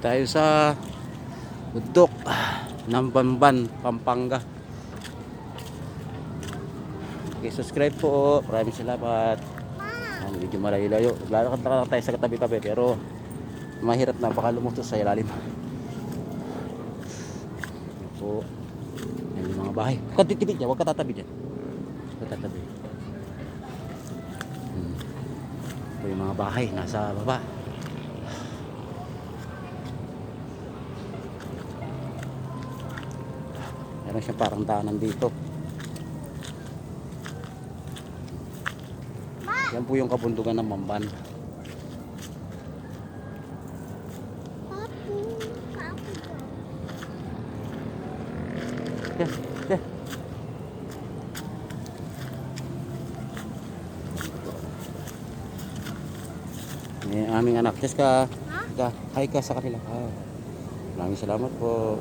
tayo sa bundok ng Bamban, Pampanga. Okay, subscribe po. Maraming salamat. Ang medyo malayo-layo. Lalakad na tayo sa katabi-tabi pero mahirap na baka lumutos sa ilalim. Po. Yan yung mga bahay. Huwag ka titipid dyan. Huwag ka tatabi dyan. Huwag ka tatabi. Ito yung mga bahay. Nasa baba. Meron siyang parang daanan dito. Yan po yung kabundugan ng Bamban. Yeah, yeah. Ini aming anak. Just ka, hi ka sa kanila. Maraming salamat po.